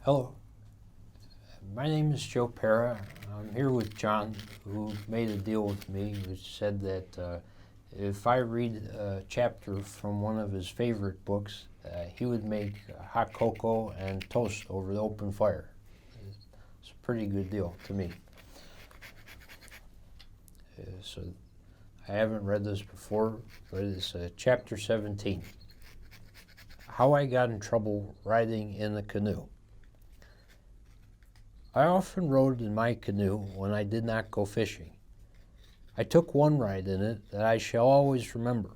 Hello, my name is Joe Pera. I'm here with John, who made a deal with me, which said that if I read a chapter from one of his favorite books, he would make hot cocoa and toast over the open fire. It's a pretty good deal to me. So I haven't read this before, but it's chapter 17. How I got in trouble riding in a canoe. I often rode in my canoe when I did not go fishing. I took one ride in it that I shall always remember.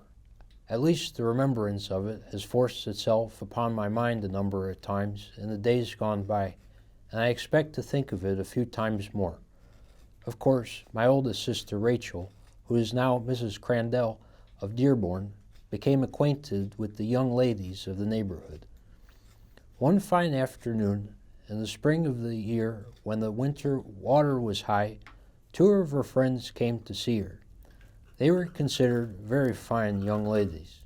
At least the remembrance of it has forced itself upon my mind a number of times in the days gone by, and I expect to think of it a few times more. Of course, my oldest sister Rachel, who is now Mrs. Crandell of Dearborn, became acquainted with the young ladies of the neighborhood. One fine afternoon, in the spring of the year, when the winter water was high, two of her friends came to see her. They were considered very fine young ladies.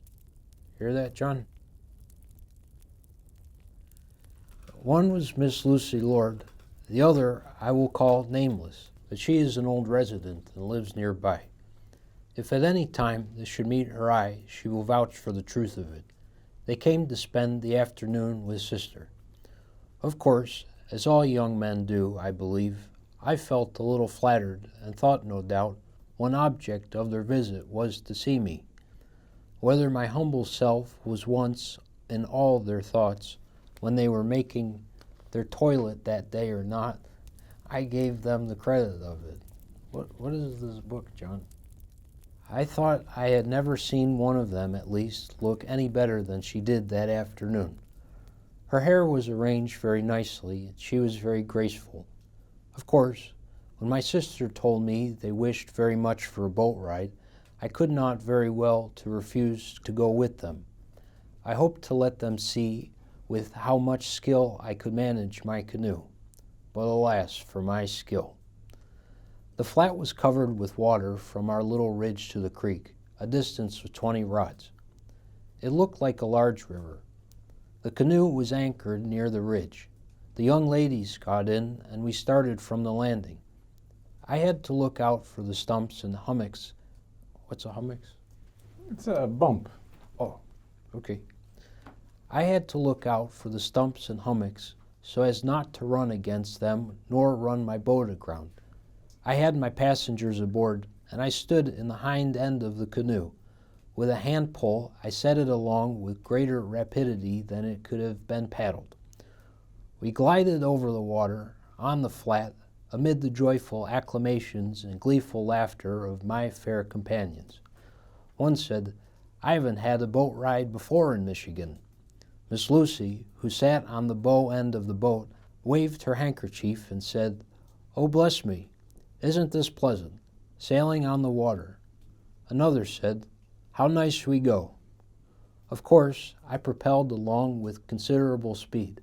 Hear that, John? One was Miss Lucy Lord. The other I will call nameless, but she is an old resident and lives nearby. If at any time this should meet her eye, she will vouch for the truth of it. They came to spend the afternoon with sister. Of course, as all young men do, I believe, I felt a little flattered and thought, no doubt, one object of their visit was to see me. Whether my humble self was once in all their thoughts when they were making their toilet that day or not, I gave them the credit of it. What is this book, John? I thought I had never seen one of them, at least, look any better than she did that afternoon. Her hair was arranged very nicely, and she was very graceful. Of course, when my sister told me they wished very much for a boat ride, I could not very well to refuse to go with them. I hoped to let them see with how much skill I could manage my canoe. But alas for my skill. The flat was covered with water from our little ridge to the creek, a distance of 20 rods. It looked like a large river. The canoe was anchored near the ridge. The young ladies got in, and we started from the landing. I had to look out for the stumps and hummocks. What's a hummocks? It's a bump. Oh, okay. I had to look out for the stumps and hummocks so as not to run against them nor run my boat aground. I had my passengers aboard, and I stood in the hind end of the canoe. With a hand pole, I set it along with greater rapidity than it could have been paddled. We glided over the water, on the flat, amid the joyful acclamations and gleeful laughter of my fair companions. One said, "I haven't had a boat ride before in Michigan." Miss Lucy, who sat on the bow end of the boat, waved her handkerchief and said, "Oh, bless me, isn't this pleasant, sailing on the water?" Another said, "How nice we go." Of course, I propelled along with considerable speed.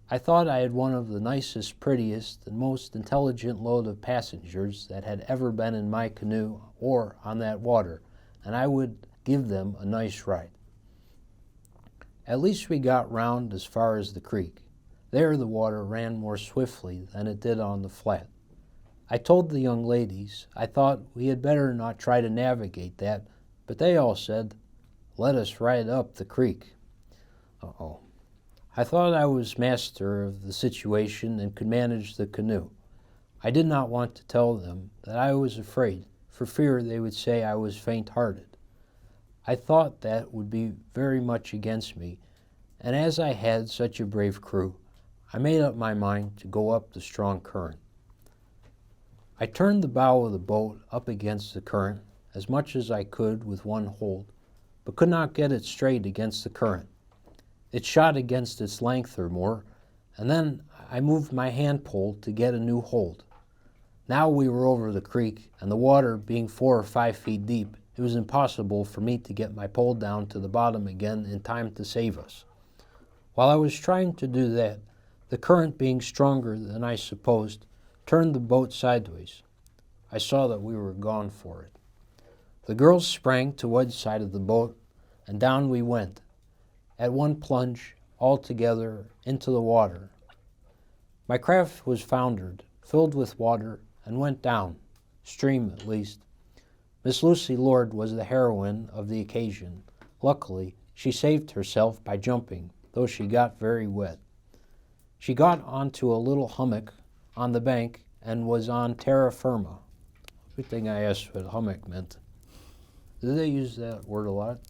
I thought I had one of the nicest, prettiest, and most intelligent load of passengers that had ever been in my canoe or on that water, and I would give them a nice ride. At least we got round as far as the creek. There the water ran more swiftly than it did on the flat. I told the young ladies I thought we had better not try to navigate that, but they all said, "Let us ride up the creek." Uh-oh. I thought I was master of the situation and could manage the canoe. I did not want to tell them that I was afraid, for fear they would say I was faint-hearted. I thought that would be very much against me, and as I had such a brave crew, I made up my mind to go up the strong current. I turned the bow of the boat up against the current as much as I could with one hold, but could not get it straight against the current. It shot against its length or more, and then I moved my hand pole to get a new hold. Now we were over the creek, and the water being 4 or 5 feet deep, it was impossible for me to get my pole down to the bottom again in time to save us. While I was trying to do that, the current being stronger than I supposed, turned the boat sideways. I saw that we were gone for it. The girls sprang to one side of the boat, and down we went, at one plunge, all together, into the water. My craft was foundered, filled with water, and went down, stream at least. Miss Lucy Lord was the heroine of the occasion. Luckily, she saved herself by jumping, though she got very wet. She got onto a little hummock on the bank and was on terra firma. Good thing I asked what hummock meant. Do they use that word a lot?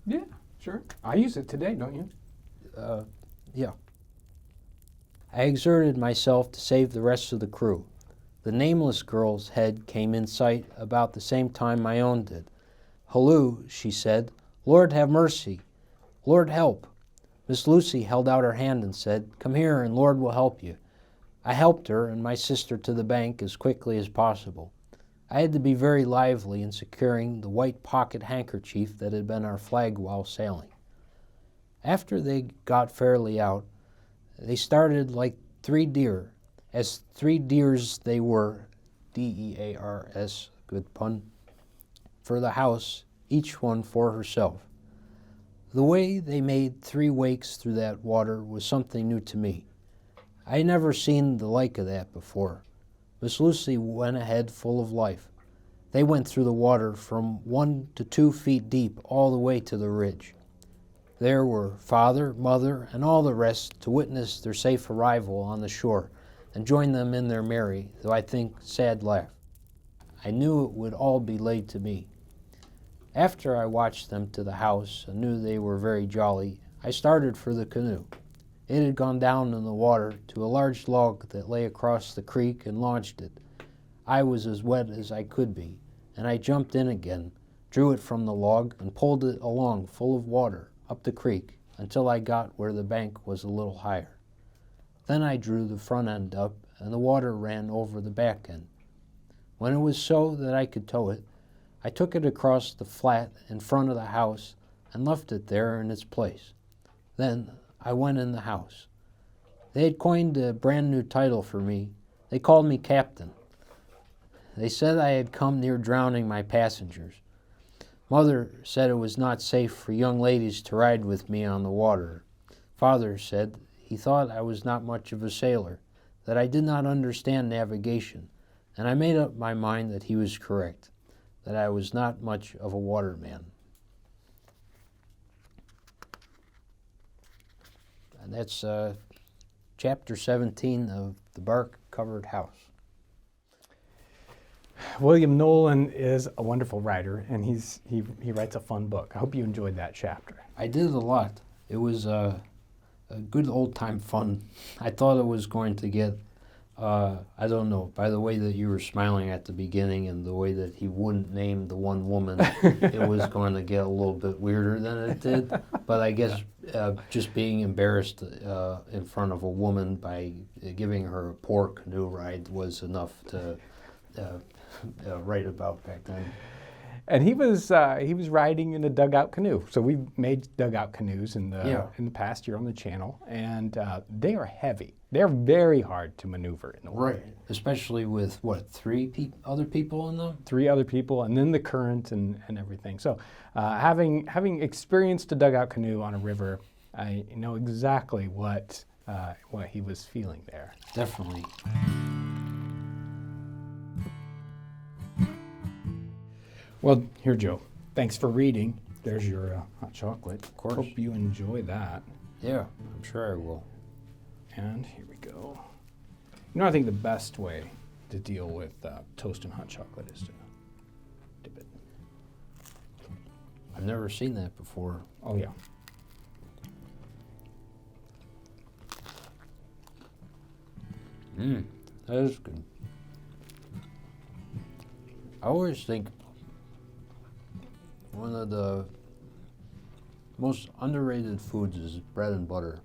Yeah, sure. I use it today, don't you? Yeah. I exerted myself to save the rest of the crew. The nameless girl's head came in sight about the same time my own did. "Halloo," she said. "Lord have mercy. Lord help." Miss Lucy held out her hand and said, "Come here and Lord will help you." I helped her and my sister to the bank as quickly as possible. I had to be very lively in securing the white pocket handkerchief that had been our flag while sailing. After they got fairly out, they started like 3 deer, as 3 deers they were, D-E-A-R-S, good pun, for the house, each one for herself. The way they made 3 wakes through that water was something new to me. I had never seen the like of that before. Miss Lucy went ahead full of life. They went through the water from 1 to 2 feet deep all the way to the ridge. There were father, mother, and all the rest to witness their safe arrival on the shore and join them in their merry, though I think sad laugh. I knew it would all be laid to me. After I watched them to the house and knew they were very jolly, I started for the canoe. It had gone down in the water to a large log that lay across the creek and launched it. I was as wet as I could be, and I jumped in again, drew it from the log, and pulled it along full of water up the creek until I got where the bank was a little higher. Then I drew the front end up, and the water ran over the back end. When it was so that I could tow it, I took it across the flat in front of the house and left it there in its place. Then I went in the house. They had coined a brand new title for me. They called me Captain. They said I had come near drowning my passengers. Mother said it was not safe for young ladies to ride with me on the water. Father said he thought I was not much of a sailor, that I did not understand navigation, and I made up my mind that he was correct, that I was not much of a waterman. And that's chapter 17 of The Bark-Covered House. William Nolan is a wonderful writer, and he writes a fun book. I hope you enjoyed that chapter. I did a lot. It was a good old-time fun. I thought it was going to get, I don't know, by the way that you were smiling at the beginning and the way that he wouldn't name the one woman, it was going to get a little bit weirder than it did. But I guess just being embarrassed in front of a woman by giving her a poor canoe ride was enough to write about back then. And he was riding in a dugout canoe. So we've made dugout canoes in the past year on the channel, and they are heavy. They're very hard to maneuver in the water. Right, especially with what, 3 other people in them? 3 other people, and then the current and everything. So having experienced a dugout canoe on a river, I know exactly what he was feeling there. Definitely. Well, here, Joe. Thanks for reading. There's your hot chocolate. Of course. Hope you enjoy that. Yeah, I'm sure I will. And here we go. You know, I think the best way to deal with toast and hot chocolate is to dip it. I've never seen that before. Oh, yeah. That is good. I always think one of the most underrated foods is bread and butter.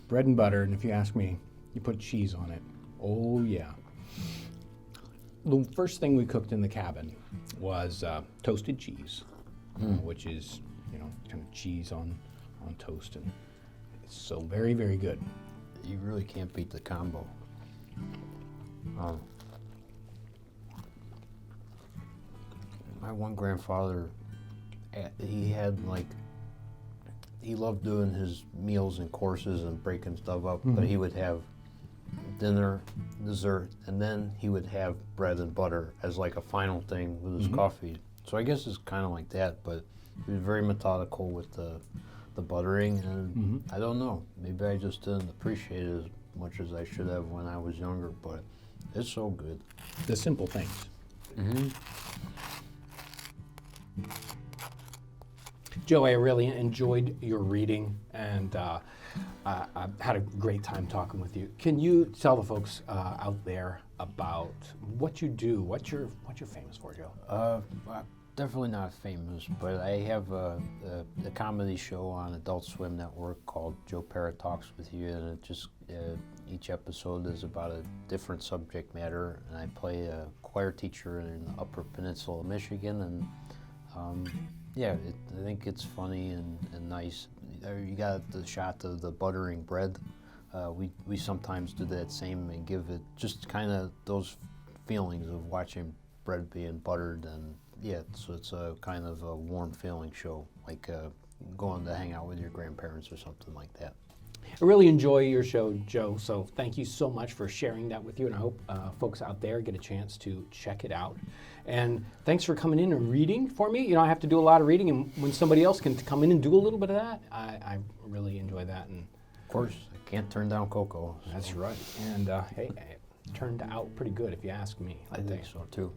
Bread and butter, and if you ask me, you put cheese on it. Oh, yeah. The first thing we cooked in the cabin was toasted cheese, which is, kind of cheese on toast, and it's so very, very good. You really can't beat the combo. My one grandfather, he had like he loved doing his meals and courses and breaking stuff up, but he would have dinner, dessert, and then he would have bread and butter as like a final thing with his coffee. So I guess it's kind of like that, but he was very methodical with the buttering, and I don't know, maybe I just didn't appreciate it as much as I should have when I was younger, but it's so good. The simple things. Joe, I really enjoyed your reading, and I had a great time talking with you. Can you tell the folks out there about what you do, what you're famous for, Joe? I'm definitely not famous, but I have a comedy show on Adult Swim Network called Joe Pera Talks with You, and it just each episode is about a different subject matter, and I play a choir teacher in the Upper Peninsula of Michigan, and yeah, I think it's funny and nice. You got the shot of the buttering bread. We sometimes do that same and give it just kind of those feelings of watching bread being buttered, and yeah, so it's a kind of a warm feeling show, like going to hang out with your grandparents or something like that. I really enjoy your show, Joe, so thank you so much for sharing that with you, and I hope folks out there get a chance to check it out. And thanks for coming in and reading for me. You know, I have to do a lot of reading, and when somebody else can come in and do a little bit of that, I really enjoy that. And of course, I can't turn down cocoa. So. That's right. And hey, it turned out pretty good if you ask me. I think so too.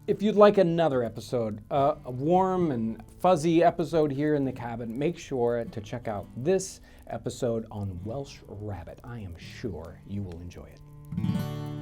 If you'd like another episode, a warm and fuzzy episode here in the cabin, make sure to check out this episode on Welsh Rabbit. I am sure you will enjoy it.